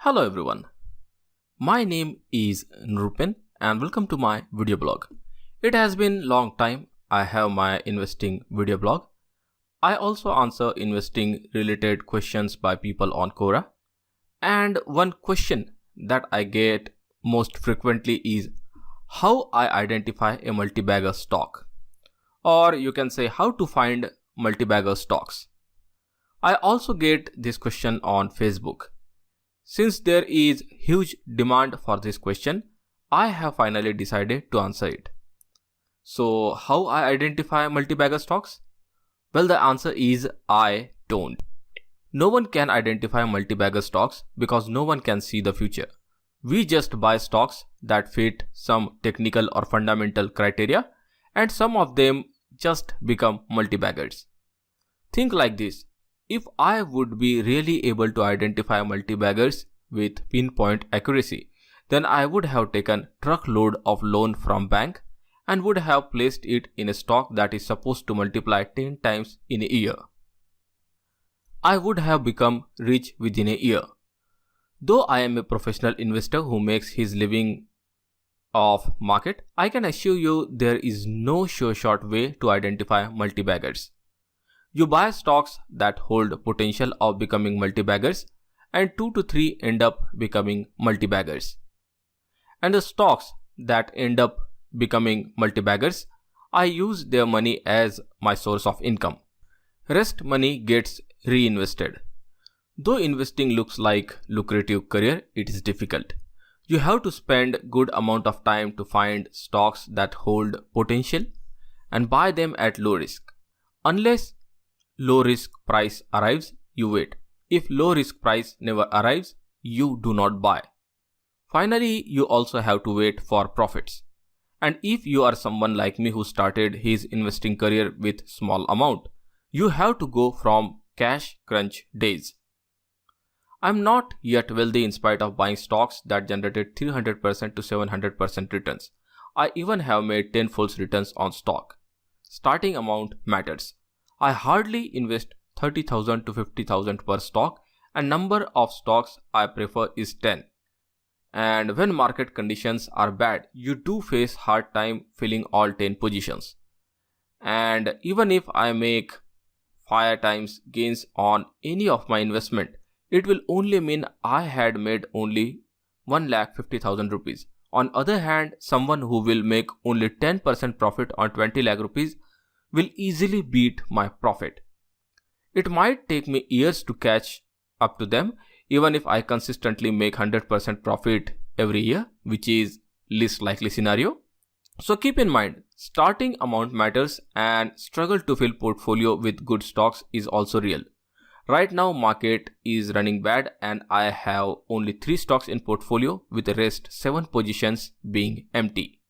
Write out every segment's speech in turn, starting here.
Hello everyone, my name is Nrupen and welcome to my video blog. It has been long time I have my investing video blog. I also answer investing related questions by people on Quora. And one question that I get most frequently is how I identify a multi-bagger stock. Or you can say how to find multi-bagger stocks. I also get this question on Facebook. Since there is huge demand for this question, I have finally decided to answer it. So how I identify multi-bagger stocks? Well, the answer is I don't. No one can identify multi-bagger stocks because no one can see the future. We just buy stocks that fit some technical or fundamental criteria and some of them just become multi-baggers. Think like this. If I would be really able to identify multi-baggers with pinpoint accuracy, then I would have taken truckload of loan from bank and would have placed it in a stock that is supposed to multiply 10 times in a year. I would have become rich within a year. Though I am a professional investor who makes his living off market, I can assure you there is no sure shot way to identify multi-baggers. You buy stocks that hold potential of becoming multi-baggers and 2 to 3 end up becoming multi-baggers. And the stocks that end up becoming multi-baggers, I use their money as my source of income. Rest money gets reinvested. Though investing looks like lucrative career, it is difficult. You have to spend good amount of time to find stocks that hold potential and buy them at low risk. Unless low risk price arrives, you wait. If low risk price never arrives, you do not buy. Finally, you also have to wait for profits. And if you are someone like me who started his investing career with small amount, you have to go from cash crunch days. I'm not yet wealthy in spite of buying stocks that generated 300% to 700% returns. I even have made 10-fold returns on stock. Starting amount matters. I hardly invest 30,000 to 50,000 per stock and number of stocks I prefer is 10. And when market conditions are bad, you do face hard time filling all 10 positions. And even if I make 5 times gains on any of my investment, it will only mean I had made only 1,50,000 rupees. On other hand, someone who will make only 10% profit on 20 lakh rupees will easily beat my profit. It might take me years to catch up to them, even if I consistently make 100% profit every year, which is least likely scenario. So keep in mind, starting amount matters and struggle to fill portfolio with good stocks is also real. Right now market is running bad and I have only 3 stocks in portfolio with the rest 7 positions being empty.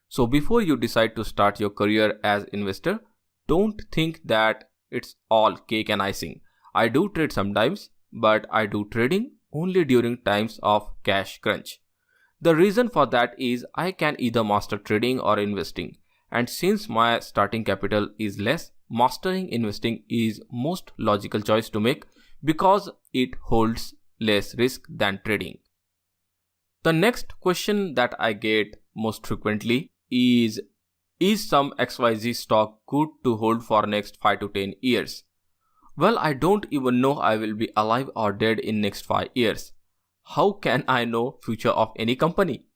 So before you decide to start your career as investor, don't think that it's all cake and icing. I do trade sometimes, but I do trading only during times of cash crunch. The reason for that is I can either master trading or investing. And since my starting capital is less, mastering investing is most logical choice to make because it holds less risk than trading. The next question that I get most frequently is some XYZ stock good to hold for next 5 to 10 years? Well, I don't even know I will be alive or dead in next 5 years. How can I know future of any company?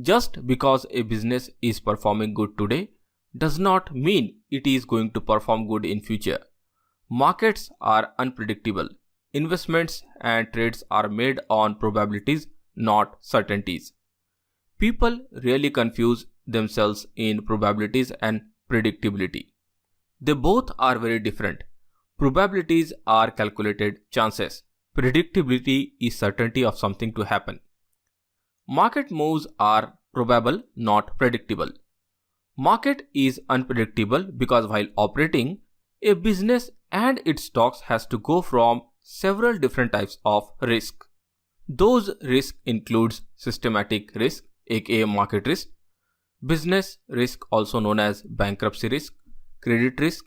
Just because a business is performing good today does not mean it is going to perform good in future. Markets are unpredictable. Investments and trades are made on probabilities, not certainties. People really confuse themselves in probabilities and predictability. They both are very different. Probabilities are calculated chances. Predictability is certainty of something to happen. Market moves are probable, not predictable. Market is unpredictable because while operating, a business and its stocks has to go from several different types of risk. Those risks includes systematic risk, aka market risk, business risk also known as bankruptcy risk, credit risk,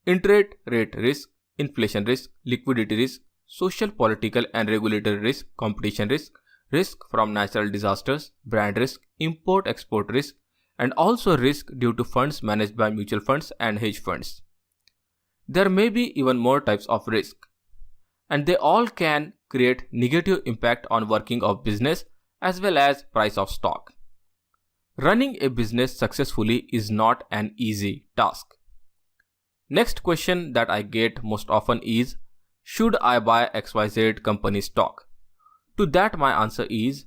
interest rate risk, inflation risk, liquidity risk, social, political and regulatory risk, competition risk, risk from natural disasters, brand risk, import-export risk, and also risk due to funds managed by mutual funds and hedge funds. There may be even more types of risk, and they all can create negative impact on working of business as well as price of stock. Running a business successfully is not an easy task. Next question that I get most often is, should I buy XYZ company stock? To that my answer is,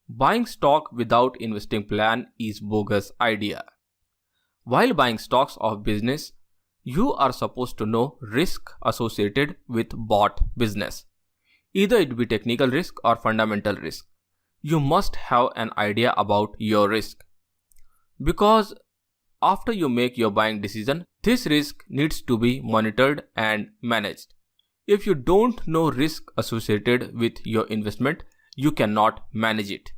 buying stock without investing plan is bogus idea. While buying stocks of business, you are supposed to know risk associated with bought business. Either it be technical risk or fundamental risk. You must have an idea about your risk. Because after you make your buying decision, this risk needs to be monitored and managed. If you don't know risk associated with your investment, you cannot manage it.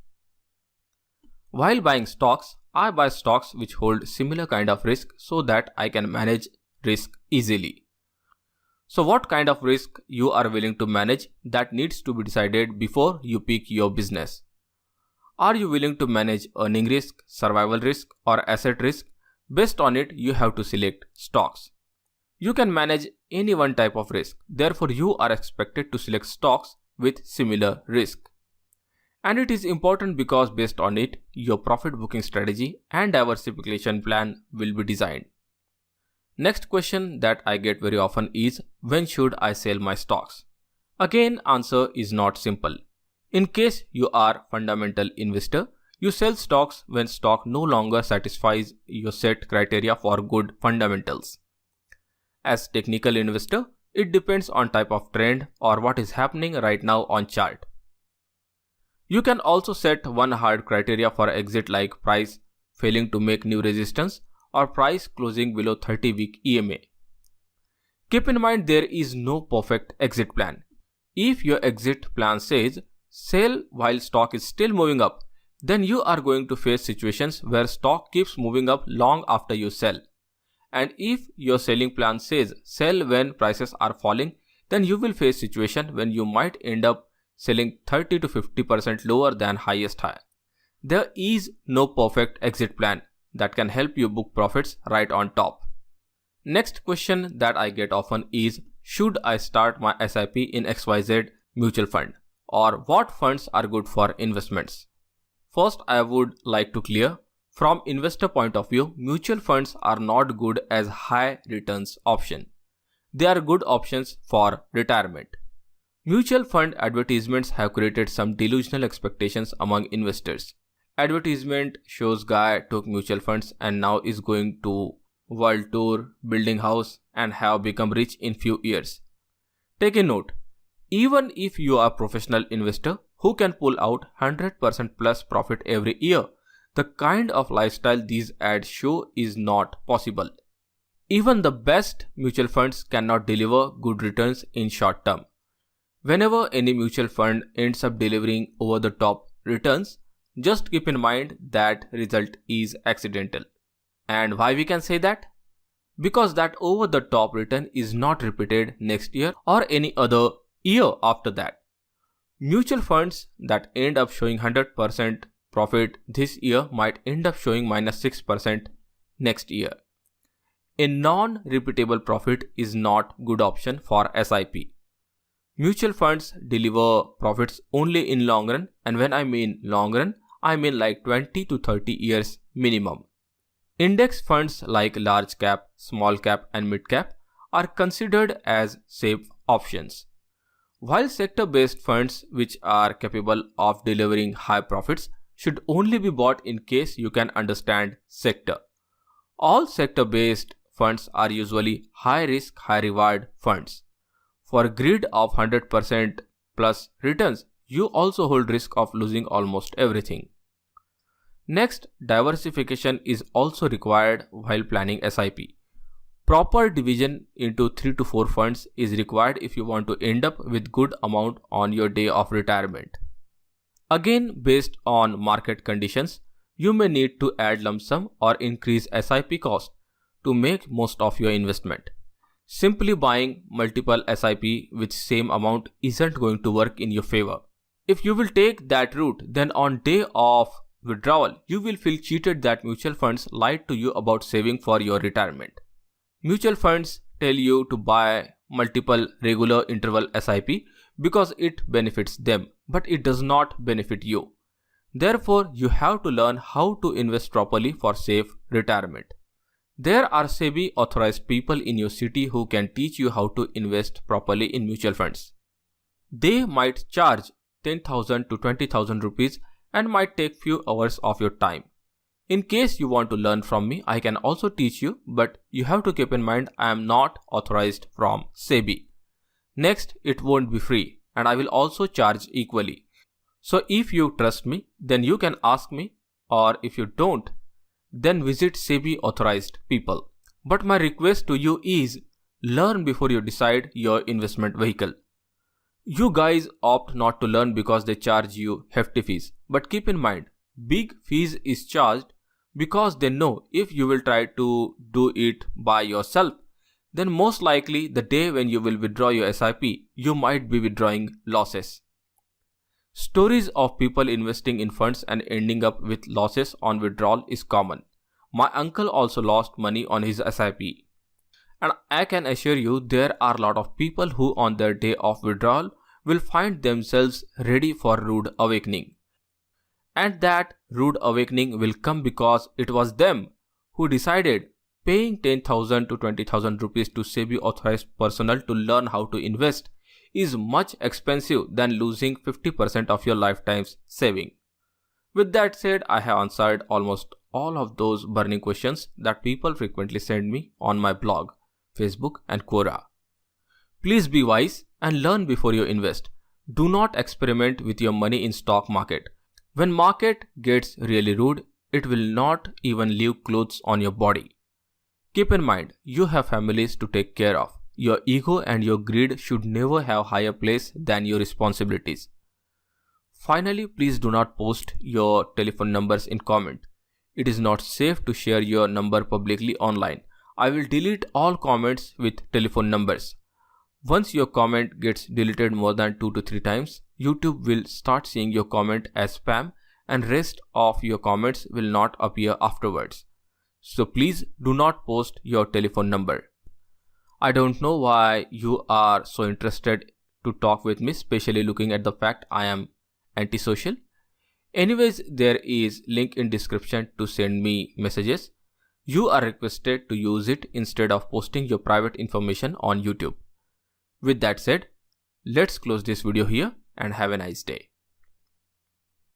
While buying stocks, I buy stocks which hold similar kind of risk so that I can manage risk easily. So what kind of risk you are willing to manage, that needs to be decided before you pick your business. Are you willing to manage earning risk, survival risk or asset risk? Based on it, you have to select stocks. You can manage any one type of risk. Therefore, you are expected to select stocks with similar risk. And it is important because based on it, your profit booking strategy and diversification plan will be designed. Next question that I get very often is, when should I sell my stocks? Again, answer is not simple. In case you are fundamental investor, you sell stocks when stock no longer satisfies your set criteria for good fundamentals. As technical investor, it depends on type of trend or what is happening right now on chart. You can also set one hard criteria for exit like price failing to make new resistance or price closing below 30-week EMA. Keep in mind there is no perfect exit plan. If your exit plan says sell while stock is still moving up, then you are going to face situations where stock keeps moving up long after you sell. And if your selling plan says sell when prices are falling, then you will face situation when you might end up selling 30 to 50% lower than highest high. There is no perfect exit plan that can help you book profits right on top. Next question that I get often is, should I start my SIP in XYZ mutual fund, or what funds are good for investments? First, I would like to clear, from investor point of view, mutual funds are not good as high returns option. They are good options for retirement. Mutual fund advertisements have created some delusional expectations among investors. Advertisement shows guy took mutual funds and now is going to world tour, building house and have become rich in few years. Take a note, even if you are a professional investor who can pull out 100% plus profit every year, the kind of lifestyle these ads show is not possible. Even the best mutual funds cannot deliver good returns in short term. Whenever any mutual fund ends up delivering over the top returns, just keep in mind that result is accidental. And why we can say that? Because that over the top return is not repeated next year or any other year after that. Mutual funds that end up showing 100% profit this year might end up showing -6% next year. A non-repeatable profit is not good option for SIP. Mutual funds deliver profits only in long run, and when I mean long run, I mean like 20 to 30 years minimum. Index funds like large cap, small cap and mid cap are considered as safe options. While sector-based funds which are capable of delivering high profits should only be bought in case you can understand sector. All sector-based funds are usually high risk, high reward funds. For greed of 100% plus returns, you also hold risk of losing almost everything. Next, diversification is also required while planning SIP. Proper division into 3 to 4 funds is required if you want to end up with good amount on your day of retirement. Again, based on market conditions, you may need to add lump sum or increase SIP cost to make most of your investment. Simply buying multiple SIP with same amount isn't going to work in your favor. If you will take that route, then on day of withdrawal, you will feel cheated that mutual funds lied to you about saving for your retirement. Mutual funds tell you to buy multiple regular interval SIP because it benefits them, but it does not benefit you. Therefore, you have to learn how to invest properly for safe retirement. There are SEBI authorized people in your city who can teach you how to invest properly in mutual funds. They might charge 10,000 to 20,000 rupees and might take few hours of your time. In case you want to learn from me, I can also teach you, but you have to keep in mind I am not authorized from SEBI. Next, it won't be free and I will also charge equally. So if you trust me, then you can ask me, or if you don't, then visit SEBI authorized people. But my request to you is learn before you decide your investment vehicle. You guys opt not to learn because they charge you hefty fees. But keep in mind, big fees is charged because they know if you will try to do it by yourself, then most likely the day when you will withdraw your SIP, you might be withdrawing losses. Stories of people investing in funds and ending up with losses on withdrawal is common. My uncle also lost money on his SIP. And I can assure you there are a lot of people who on their day of withdrawal will find themselves ready for rude awakening. And that rude awakening will come because it was them who decided paying 10,000 to 20,000 rupees to SEBI authorized personnel to learn how to invest is much expensive than losing 50% of your lifetime's saving. With that said, I have answered almost all of those burning questions that people frequently send me on my blog, Facebook and Quora. Please be wise and learn before you invest. Do not experiment with your money in stock market. When market gets really rude, it will not even leave clothes on your body. Keep in mind, you have families to take care of. Your ego and your greed should never have higher place than your responsibilities. Finally, please do not post your telephone numbers in comment. It is not safe to share your number publicly online. I will delete all comments with telephone numbers. Once your comment gets deleted more than 2 to 3 times, YouTube will start seeing your comment as spam and rest of your comments will not appear afterwards. So please do not post your telephone number. I don't know why you are so interested to talk with me, especially looking at the fact I am antisocial. Anyways, there is link in description to send me messages. You are requested to use it instead of posting your private information on YouTube. With that said, let's close this video here and have a nice day.